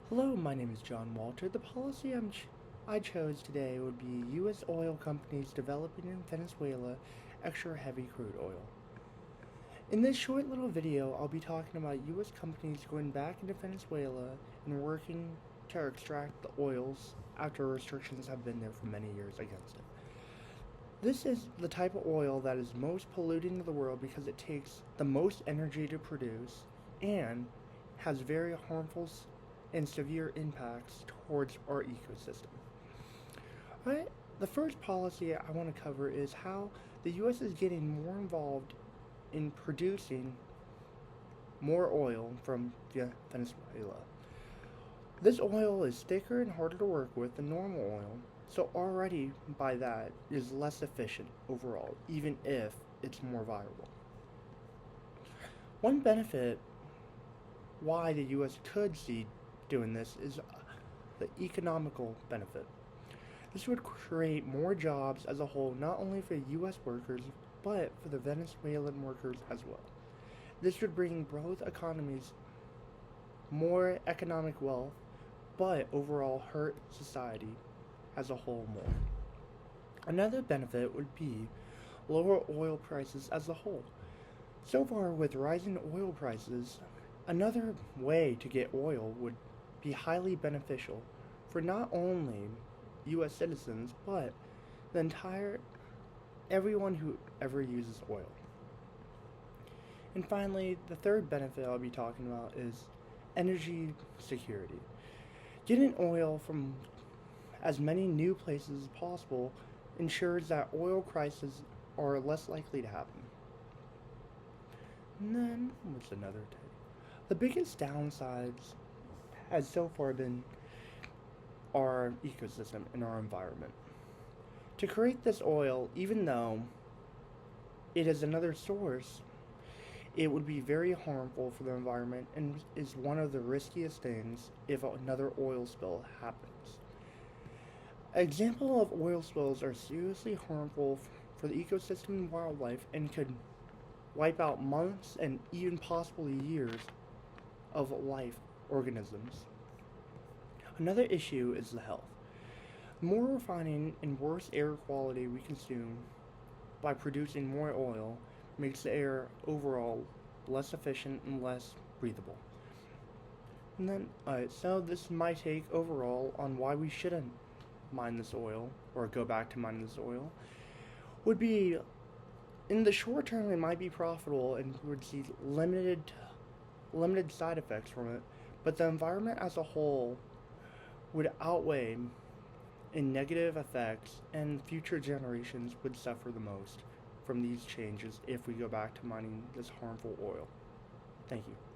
Hello, my name is John Walter. The policy I chose today would be U.S. oil companies developing in Venezuela extra heavy crude oil. In this short little video, I'll be talking about U.S. companies going back into Venezuela and working to extract the oils after restrictions have been there for many years against it. This is the type of oil that is most polluting to the world because it takes the most energy to produce and has very harmful and severe impacts towards our ecosystem. Alright, the first policy I want to cover is how the U.S. is getting more involved in producing more oil from Venezuela. This oil is thicker and harder to work with than normal oil, so already by that is less efficient overall, even if it's more viable. One benefit why the U.S. could see doing this is the economical benefit. This would create more jobs as a whole, not only for U.S. workers, but for the Venezuelan workers as well. This would bring both economies more economic wealth, but overall hurt society as a whole more. Another benefit would be lower oil prices as a whole. So far, with rising oil prices, another way to get oil would be highly beneficial for not only U.S. citizens, but the entire everyone who ever uses oil. And finally, the third benefit I'll be talking about is energy security. Getting oil from as many new places as possible ensures that oil crises are less likely to happen. And then, what's another take? The biggest downsides has so far been our ecosystem and our environment. To create this oil, even though it is another source, it would be very harmful for the environment and is one of the riskiest things if another oil spill happens. An example of oil spills are seriously harmful for the ecosystem and wildlife and could wipe out months and even possibly years of life organisms. Another issue is the health. The more refining and worse air quality we consume by producing more oil makes the air overall less efficient and less breathable. And then, so this is my take overall on why we shouldn't mine this oil or go back to mining this oil. Would be in the short term it might be profitable and would see limited side effects from it, but the environment as a whole would outweigh in negative effects, and future generations would suffer the most from these changes if we go back to mining this harmful oil. Thank you.